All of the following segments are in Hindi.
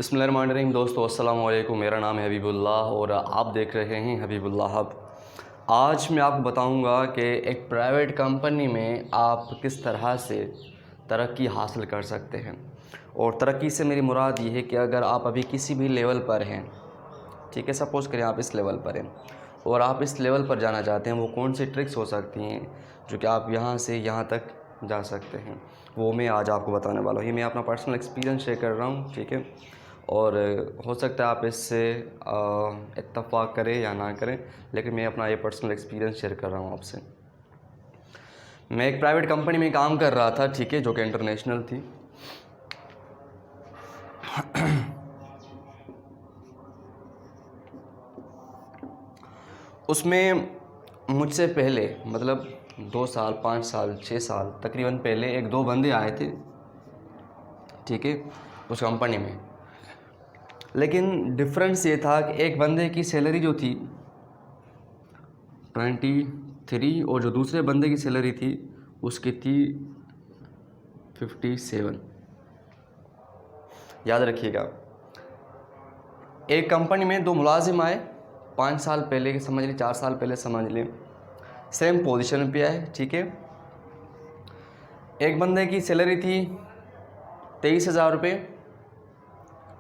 बिस्मिल्लाहिर्रहमानिर्रहीम। दोस्तों अस्सलाम वालेकुम। मेरा नाम है हबीबुल्लाह और आप देख रहे हैं हबीबुल्लाह हब। आज मैं आपको बताऊंगा कि एक प्राइवेट कंपनी में आप किस तरह से तरक्की हासिल कर सकते हैं। और तरक्की से मेरी मुराद ये है कि अगर आप अभी किसी भी लेवल पर हैं, ठीक है, सपोज़ करें आप इस लेवल पर हैं और आप इस लेवल पर जाना चाहते हैं, वो कौन सी ट्रिक्स हो सकती हैं जो कि आप यहाँ से यहाँ तक जा सकते हैं, वो मैं आज आपको बताने वाला हूँ। ये मैं अपना पर्सनल एक्सपीरियंस शेयर कर रहा हूँ, ठीक है। और हो सकता है आप इससे इत्तफाक करें या ना करें, लेकिन मैं अपना ये पर्सनल एक्सपीरियंस शेयर कर रहा हूँ आपसे। मैं एक प्राइवेट कंपनी में काम कर रहा था, ठीक है, जो कि इंटरनेशनल थी। उसमें मुझसे पहले मतलब 2 साल 5 साल 6 साल तकरीबन पहले एक दो बंदे आए थे, ठीक है, उस कंपनी में। लेकिन डिफरेंस ये था कि एक बंदे की सैलरी जो थी 23 और जो दूसरे बंदे की सैलरी थी उसकी थी 57। याद रखिएगा, एक कंपनी में दो मुलाजिम आए 5 साल पहले के समझ लें, 4 साल पहले समझ लें, सेम पोजीशन पे आए, ठीक है। एक बंदे की सैलरी थी 23,000 रुपये,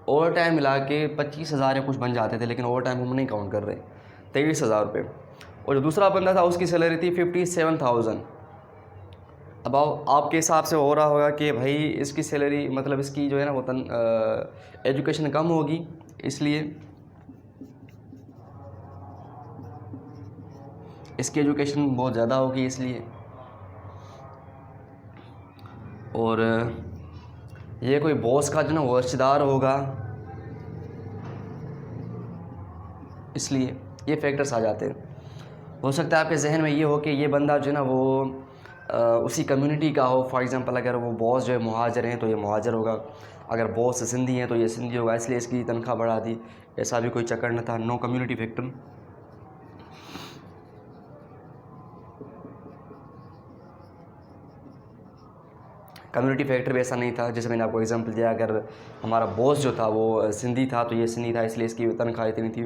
ओवर टाइम मिला के 25,000 या कुछ बन जाते थे, लेकिन ओवर टाइम हम नहीं काउंट कर रहे। 23,000 रुपये। और जो दूसरा बंदा था उसकी सैलरी थी 57,000। अब आपके हिसाब से हो रहा होगा कि भाई इसकी सैलरी मतलब इसकी जो है ना वो एजुकेशन कम होगी, इसलिए इसकी एजुकेशन बहुत ज़्यादा होगी इसलिए, और ये कोई बॉस का जो ना वो रिश्तेदार होगा इसलिए ये फैक्टर्स आ जाते हैं। हो सकता है आपके जहन में ये हो कि ये बंदा जो है ना वो उसी कम्युनिटी का हो। फॉर एग्जांपल अगर वो बॉस जो है मुहाजिर हैं तो ये मुहाजिर होगा, अगर बॉस सिंधी हैं तो ये सिंधी होगा, इसलिए इसकी तनख्वाह बढ़ा दी। ऐसा भी कोई चक्कर न था। No community factor. Community factor भी ऐसा नहीं था। जैसे मैंने आपको एग्जांपल दिया, अगर हमारा बॉस जो था वो सिंधी था तो ये सिंधी था, इसलिए इसकी तनख्वाह इतनी थी।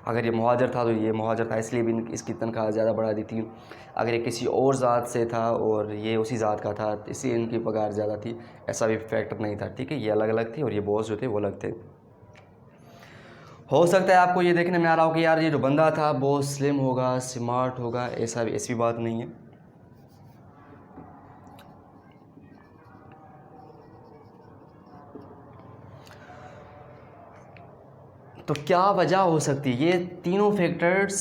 अगर ये मुहाजिर था तो ये मुहाजिर था, इसलिए भी इसकी तनख्वाह ज़्यादा बढ़ा दी थी। अगर ये किसी और ज़ात से था और ये उसी ज़ात का था, इसलिए इनकी पगार ज़्यादा थी। ऐसा भी फैक्टर नहीं था, ठीक है। ये अलग अलग थे और ये बॉस जो थे वो अलग थे। हो सकता है आपको ये देखने में आ रहा हो कि यार ये जो बंदा था बहुत स्लिम होगा, स्मार्ट होगा, ऐसी बात नहीं है। तो क्या वजह हो सकती है? ये तीनों फैक्टर्स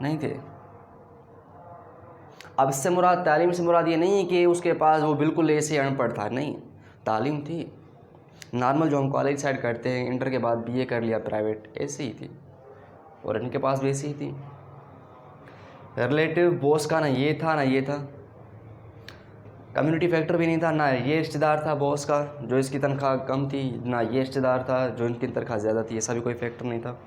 नहीं थे। अब इससे मुराद, तालीम से मुराद ये नहीं है कि उसके पास वो बिल्कुल ऐसे अनपढ़ था, नहीं, तालीम थी नॉर्मल जो हम कॉलेज साइड करते हैं, इंटर के बाद बीए कर लिया प्राइवेट, ऐसे ही थी। और इनके पास भी ऐसी ही थी। रिलेटिव बॉस का ना ये था ना ये था, कम्युनिटी फैक्टर भी नहीं था, ना ये रिश्तेदार था बॉस का जो इसकी तनख्वाह कम थी, ना ये रिश्तेदार था जो इनकी तनख्वाह ज़्यादा थी, ऐसा भी कोई फैक्टर नहीं था।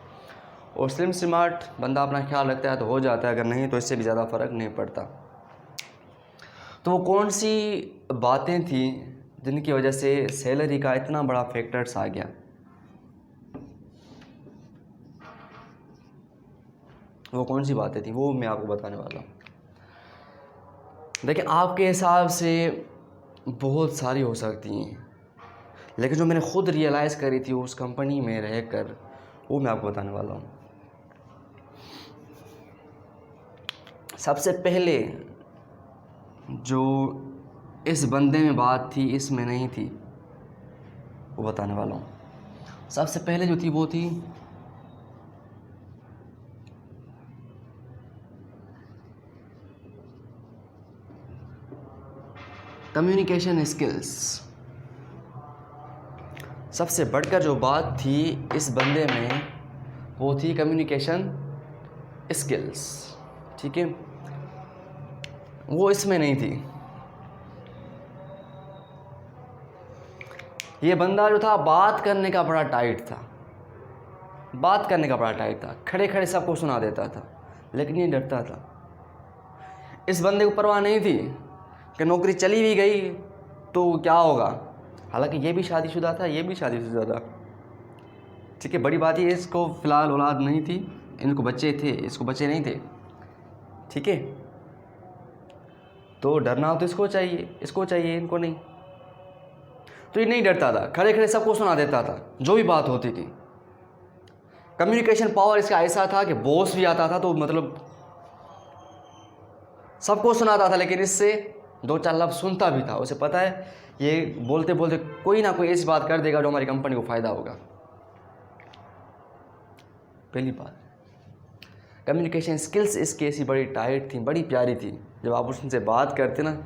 और स्लिम स्मार्ट बंदा अपना ख्याल रखता है तो हो जाता है, अगर नहीं तो इससे भी ज़्यादा फ़र्क नहीं पड़ता। तो वो कौन सी बातें थी जिनकी वजह से सैलरी का इतना बड़ा फैक्टर्स आ गया? वो कौन सी बातें थी वो मैं आपको बताने वाला हूँ। देखिए, आपके हिसाब से बहुत सारी हो सकती हैं, लेकिन जो मैंने ख़ुद रियलाइज़ करी थी उस कंपनी में रहकर, वो मैं आपको बताने वाला हूँ। सबसे पहले जो इस बंदे में बात थी, इसमें नहीं थी, वो बताने वाला हूँ। सबसे पहले जो थी वो थी कम्युनिकेशन स्किल्स। सबसे बढ़कर जो बात थी इस बंदे में वो थी कम्युनिकेशन स्किल्स, ठीक है। वो इसमें नहीं थी। ये बंदा जो था बात करने का बड़ा टाइट था, बात करने का बड़ा टाइट था, खड़े खड़े सबको सुना देता था, लेकिन ये डरता था। इस बंदे को परवाह नहीं थी कि नौकरी चली भी गई तो क्या होगा, हालांकि ये भी शादीशुदा था, ये भी शादीशुदा था। ठीक है, बड़ी बात ये इसको फ़िलहाल औलाद नहीं थी, इनको बच्चे थे, इसको बच्चे नहीं थे। ठीक है, तो डरना हो तो इसको चाहिए, इनको नहीं। तो ये नहीं डरता था, खड़े खड़े सबको सुना देता था जो भी बात होती थी। कम्युनिकेशन पावर इसका ऐसा था कि बॉस भी आता था तो मतलब सबको सुनाता था, लेकिन इससे 2-4 लफ्ज़ सुनता भी था। उसे पता है ये बोलते बोलते कोई ना कोई ऐसी बात कर देगा जो हमारी कंपनी को फ़ायदा होगा। पहली बात, कम्युनिकेशन स्किल्स इसकी ऐसी बड़ी टाइट थी, बड़ी प्यारी थी। जब आप उनसे बात करते ना,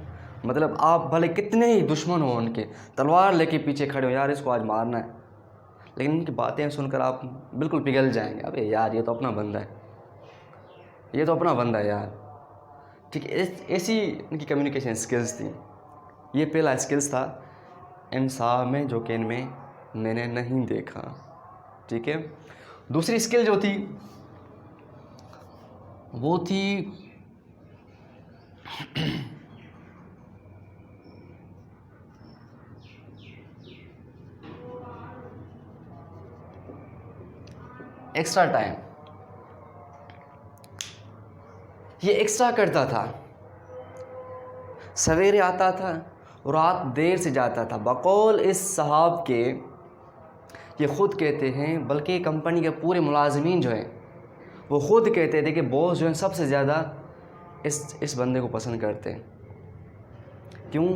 मतलब आप भले कितने ही दुश्मन हो उनके, तलवार लेके पीछे खड़े हो, यार इसको आज मारना है, लेकिन उनकी बातें सुनकर आप बिल्कुल पिघल जाएंगे। अबे यार ये तो अपना बंदा है, ये तो अपना बंदा है यार। ठीक है, ऐसी इनकी कम्युनिकेशन स्किल्स थी। ये पहला स्किल्स था इंसान में जो कि इनमें मैंने नहीं देखा। ठीक है, दूसरी स्किल जो थी वो थी एक्स्ट्रा टाइम। ये एक्स्ट्रा करता था, सवेरे आता था, रात देर से जाता था। बकौल इस साहब के, ये ख़ुद कहते हैं, बल्कि कंपनी के पूरे मुलाजमीन जो हैं वो ख़ुद कहते थे कि बॉस जो है सबसे ज़्यादा इस बंदे को पसंद करते हैं। क्यों?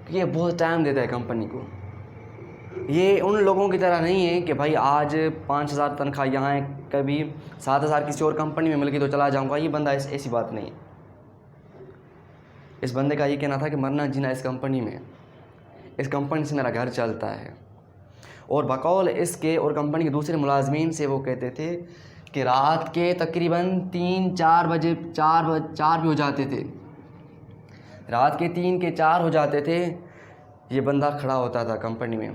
कि ये बहुत टाइम देता है कंपनी को। ये उन लोगों की तरह नहीं है कि भाई आज 5,000 तनख्वाह यहाँ है, कभी 7,000 किसी और कंपनी में मिल गई तो चला जाऊँगा। ये बंदा ऐसी बात नहीं है। इस बंदे का ये कहना था कि मरना जीना इस कंपनी में, इस कंपनी से मेरा घर चलता है। और बकौल इसके और कंपनी के दूसरे मुलाजमीन से वो कहते थे कि रात के तकरीबन 3-4 बजे 4 भी हो जाते थे, रात के 3 के 4 हो जाते थे, ये बंदा खड़ा होता था कंपनी में,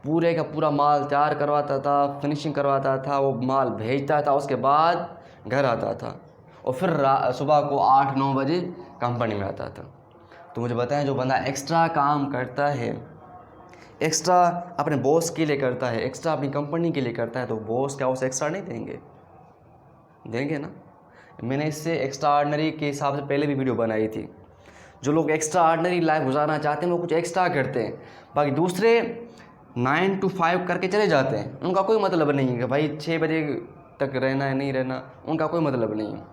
पूरे का पूरा माल तैयार करवाता था, फिनिशिंग करवाता था, वो माल भेजता था, उसके बाद घर आता था और फिर सुबह को 8-9 बजे कंपनी में आता था। तो मुझे बताएं, जो बंदा एक्स्ट्रा काम करता है, एक्स्ट्रा अपने बॉस के लिए करता है, एक्स्ट्रा अपनी कंपनी के लिए करता है, तो बॉस क्या उसे एक्स्ट्रा नहीं देंगे ना। मैंने इससे एक्स्ट्रा ऑर्डिनरी के हिसाब से पहले भी वीडियो बनाई थी। जो लोग एक्स्ट्रा ऑर्डिनरी लाइफ गुजारना चाहते हैं वो कुछ एक्स्ट्रा करते हैं, बाकी दूसरे 9 to 5 करके चले जाते हैं। उनका कोई मतलब नहीं है कि भाई 6 बजे तक रहना है, नहीं रहना, उनका कोई मतलब नहीं है।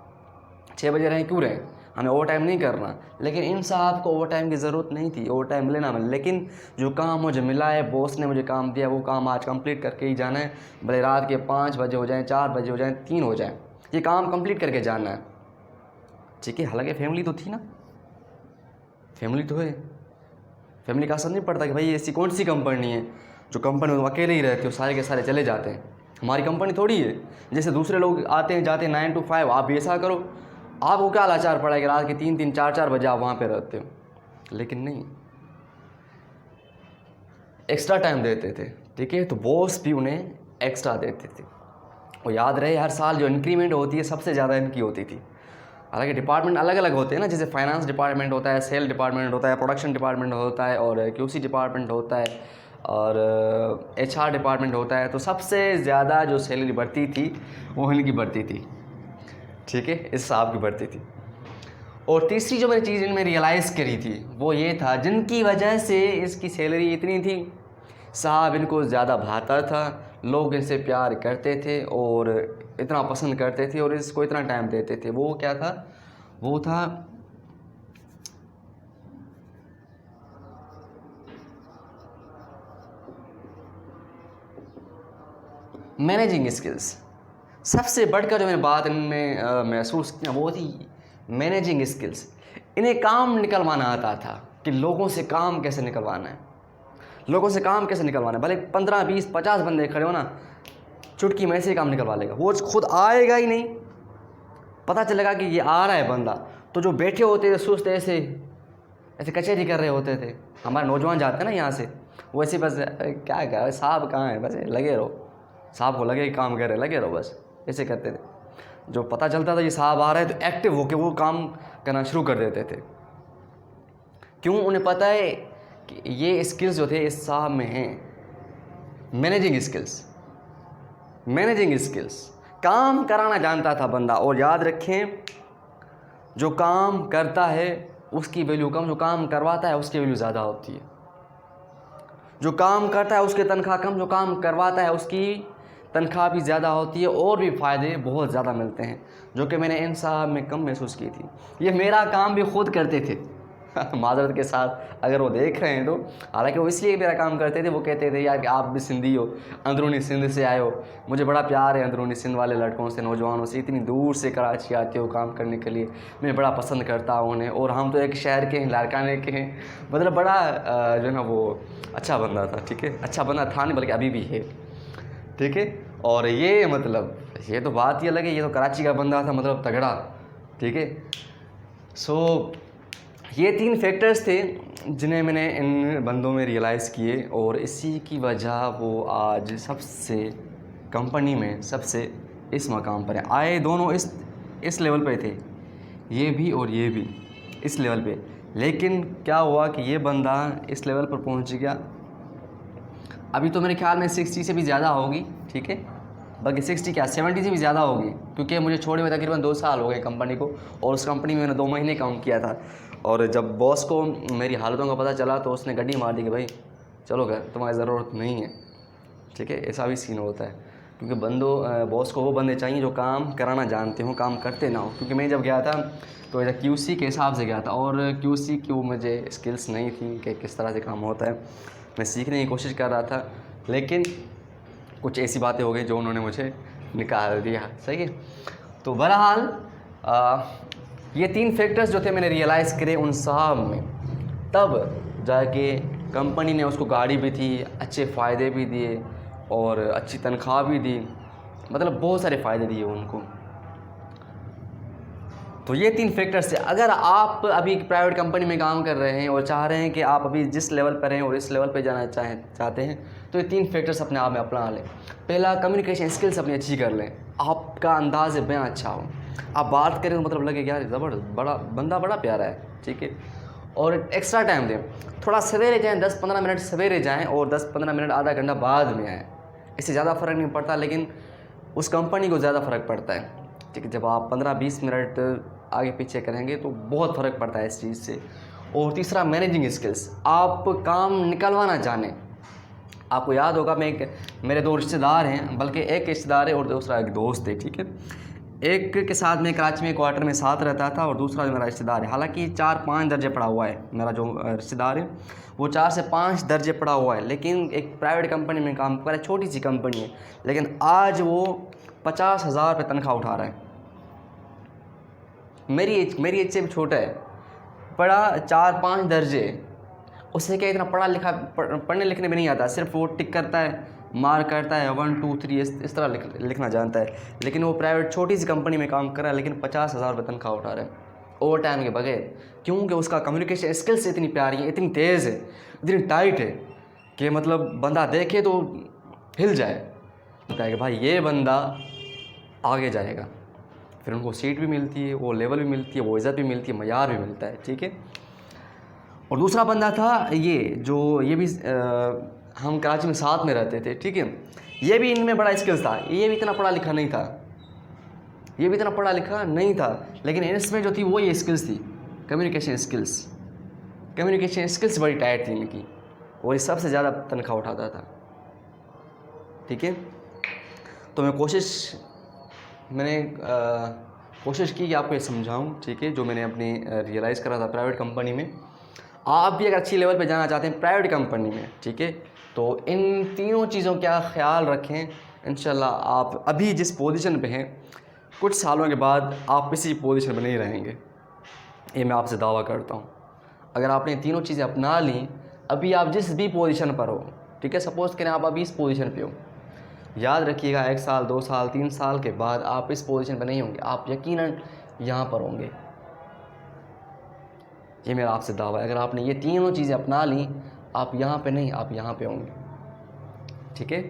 6 बजे रहें क्यों रहें, हमें ओवर टाइम नहीं करना। लेकिन इन साहब को ओवर टाइम की ज़रूरत नहीं थी, ओवर टाइम लेना मिले, लेकिन जो काम मुझे मिला है, बॉस ने मुझे काम दिया, वो काम आज कंप्लीट करके ही जाना है। भले रात के 5 बजे हो जाएँ, 4 बजे हो जाएँ, 3 हो जाएँ, ये काम कंप्लीट करके जाना है। ठीक है, हालांकि फैमिली तो थी ना, फैमिली तो है, फैमिली का असर नहीं पड़ता कि भाई ऐसी कौन सी कंपनी है जो कंपनी में तुम अकेले ही रहते हो, सारे के सारे चले जाते हैं। हमारी कंपनी थोड़ी है जैसे दूसरे लोग आते हैं जाते हैं 9 to 5, आप भी ऐसा करो। आपको क्या लाचार पड़ा है कि रात के 3-3, 4-4 बजे आप वहाँ पे रहते हो, लेकिन नहीं, एक्स्ट्रा टाइम देते थे। ठीक है, तो बॉस भी उन्हें एक्स्ट्रा देते थे। और याद रहे, हर साल जो इंक्रीमेंट होती है सबसे ज़्यादा इनकी होती थी। हालांकि डिपार्टमेंट अलग अलग होते हैं ना, जैसे फाइनेंस डिपार्टमेंट होता है, सेल डिपार्टमेंट होता है, प्रोडक्शन डिपार्टमेंट होता है, और QC डिपार्टमेंट होता है, और HR डिपार्टमेंट होता है। तो सबसे ज़्यादा जो सैलरी बढ़ती थी वो इनकी बढ़ती थी। ठीक है, इस साहब की बढ़ती थी। और तीसरी जो मैंने चीज़ इनमें रियलाइज़ करी थी वो ये था, जिनकी वजह से इसकी सैलरी इतनी थी, साहब इनको ज़्यादा भाता था, लोग इनसे प्यार करते थे और इतना पसंद करते थे और इसको इतना टाइम देते थे। वो क्या था? वो था मैनेजिंग स्किल्स। सबसे बढ़कर जो मैंने बात इनमें महसूस की वो थी मैनेजिंग स्किल्स। इन्हें काम निकलवाना आता था कि लोगों से काम कैसे निकलवाना है, लोगों से काम कैसे निकलवाना है। भले 15, 20, 50 बंदे खड़े हो ना, चुटकी में ऐसे ही काम निकलवा लेगा। वो खुद आएगा ही नहीं, पता चलेगा कि ये आ रहा है बंदा, तो जो बैठे होते थे सुस्त ऐसे कचहरी कर रहे होते थे, हमारे नौजवान जाते हैं ना यहाँ से, वो ऐसे बस क्या कर साहब कहाँ है, बस लगे रहो, साहब को लगे काम कर रहे, लगे रहो, बस ऐसे करते थे। जो पता चलता था ये साहब आ रहा है तो एक्टिव होकर वो काम करना शुरू कर देते थे। क्यों? उन्हें पता है कि ये स्किल्स जो थे इस साहब में हैं। मैनेजिंग स्किल्स, काम कराना जानता था बंदा। और याद रखें, जो काम करता है उसकी वैल्यू कम, जो काम करवाता है उसकी वैल्यू ज़्यादा होती है। जो काम करता है उसकी तनख्वाह कम, जो काम करवाता है उसकी तनख्वाह भी ज़्यादा होती है और भी फ़ायदे बहुत ज़्यादा मिलते हैं, जो कि मैंने इन साहब में कम महसूस की थी। ये मेरा काम भी खुद करते थे माज़रत के साथ अगर वो देख रहे हैं तो। हालांकि वो इसलिए मेरा काम करते थे, वो कहते थे यार कि आप भी सिंधी हो, अंदरूनी सिंध से आए हो, मुझे बड़ा प्यार है अंदरूनी सिंध वाले लड़कों से, नौजवानों से। इतनी दूर से कराची आते हो काम करने के लिए, मैं बड़ा पसंद करता हूँ उन्हें। और हम तो एक शहर के हैं, लारकाने के हैं। मतलब बड़ा जो है ना वो अच्छा बंदा था, ठीक है। अच्छा बंदा था नहीं बल्कि अभी भी है, ठीक है। और ये मतलब ये तो बात ही अलग है, ये तो कराची का बंदा था, मतलब तगड़ा, ठीक है। सो ये 3 फैक्टर्स थे जिन्हें मैंने इन बंदों में रियलाइज़ किए, और इसी की वजह वो आज सबसे कंपनी में सबसे इस मकाम पर है। आए दोनों इस लेवल पे थे, ये भी और ये भी इस लेवल पे। लेकिन क्या हुआ कि ये बंदा इस लेवल पर पहुंच गया। अभी तो मेरे ख्याल में 60 से भी ज़्यादा होगी, ठीक है। बल्कि 60 क्या 70 से भी ज़्यादा होगी, क्योंकि मुझे छोड़े हुए तकरीबन 2 साल हो गए कंपनी को, और उस कंपनी में मैंने 2 महीने काम किया था। और जब बॉस को मेरी हालतों का पता चला तो उसने गड्डी मार दी कि भाई चलो घर, तुम्हारी ज़रूरत नहीं है, ठीक है। ऐसा भी सीन होता है, क्योंकि बॉस को वो बंदे चाहिए जो काम कराना जानते हो, काम करते ना हो। क्योंकि मैं जब गया था तो एज QC के हिसाब से गया था, और QC की मुझे स्किल्स नहीं थी कि किस तरह से काम होता है। मैं सीखने की कोशिश कर रहा था, लेकिन कुछ ऐसी बातें हो गई जो उन्होंने मुझे निकाल दिया, सही है। तो बहरहाल ये 3 फैक्टर्स जो थे मैंने रियलाइज़ करे उन साहब में, तब जाके कंपनी ने उसको गाड़ी भी थी, अच्छे फ़ायदे भी दिए और अच्छी तनख्वाह भी दी, मतलब बहुत सारे फ़ायदे दिए उनको। तो ये 3 फैक्टर्स थे। अगर आप अभी एक प्राइवेट कंपनी में काम कर रहे हैं और चाह रहे हैं कि आप अभी जिस लेवल पर हैं और इस लेवल पर जाना चाहते हैं, तो ये 3 फैक्टर्स अपने आप में अपना लें। पहला, कम्युनिकेशन स्किल्स अपनी अच्छी कर लें, आपका अंदाज़ बयां अच्छा हो, आप बात करें तो मतलब लगे यार ज़बरदस्त, बड़ा बंदा, बड़ा प्यारा है, ठीक है। और एक्स्ट्रा टाइम दें, थोड़ा सवेरे जाएँ, 10-15 मिनट सवेरे जाएँ और 10-15 मिनट आधा घंटा बाद में आएँ। इससे ज़्यादा फ़र्क नहीं पड़ता, लेकिन उस कंपनी को ज़्यादा फ़र्क पड़ता है, ठीक है। जब आप 15-20 मिनट आगे पीछे करेंगे तो बहुत फ़र्क पड़ता है इस चीज़ से। और तीसरा, मैनेजिंग स्किल्स, आप काम निकलवाना जानें। आपको याद होगा मेरे 2 रिश्तेदार हैं, बल्कि एक रिश्तेदार है और दूसरा एक दोस्त है, ठीक है। एक के साथ मैं कराची में क्वार्टर में साथ रहता था, और दूसरा जो मेरा रिश्तेदार है, हालांकि 4-5 दर्जे पढ़ा हुआ है। मेरा जो रिश्तेदार है वो 4 से 5 दर्जे पढ़ा हुआ है, लेकिन एक प्राइवेट कंपनी में काम कर रहा है, छोटी सी कंपनी है, लेकिन आज वो 50,000 रुपये तनख्वाह उठा रहा है। मेरी एज से भी छोटा है, पढ़ा 4-5 दर्जे। उससे क्या इतना पढ़ा लिखा पढ़ने लिखने में नहीं आता, सिर्फ वो टिक करता है, मार्क करता है 1 2 3 इस तरह लिखना जानता है। लेकिन वो प्राइवेट छोटी सी कंपनी में काम कर रहा है, लेकिन 50,000 रुपये तनख्वाह उठा रहा है ओवर टाइम के बगैर। क्योंकि उसका कम्युनिकेशन स्किल्स इतनी प्यारी है, इतनी तेज़ है, इतनी टाइट है कि मतलब बंदा देखे तो हिल जाए, लगता है कि भाई ये बंदा आगे जाएगा। फिर उनको सीट भी मिलती है, वो लेवल भी मिलती है, वो इज़्ज़त भी मिलती है, मयार भी मिलता है, ठीक है। और दूसरा बंदा था ये भी हम कराची में साथ में रहते थे, ठीक है। ये भी इनमें बड़ा स्किल्स था, ये भी इतना पढ़ा लिखा नहीं था, लेकिन इसमें जो थी वो ये स्किल्स थी, कम्युनिकेशन स्किल्स बड़ी टाइट थी इनकी, और ये सबसे ज़्यादा तनख्वाह उठाता था, ठीक है। तो मैंने कोशिश की कि आपको ये समझाऊं, ठीक है, जो मैंने अपनी रियलाइज़ करा था प्राइवेट कंपनी में। आप भी अगर अच्छी लेवल पे जाना चाहते हैं प्राइवेट कंपनी में, ठीक है, तो इन तीनों चीज़ों का ख्याल रखें। इंशाल्लाह आप अभी जिस पोजीशन पे हैं, कुछ सालों के बाद आप इसी पोजीशन में नहीं रहेंगे, ये मैं आपसे दावा करता हूँ। अगर आपने तीनों चीज़ें अपना लीं, अभी आप जिस भी पोजीशन पर हो, ठीक है, सपोज़ करें आप अभी इस पोजीशन पे हो, याद रखिएगा 1 साल 2 साल 3 साल के बाद आप इस पोजीशन पर नहीं होंगे, आप यकीनन यहाँ पर होंगे, ये मेरा आपसे दावा है। अगर आपने ये तीनों चीज़ें अपना लीं, आप यहाँ पे नहीं, आप यहाँ पे होंगे, ठीक है।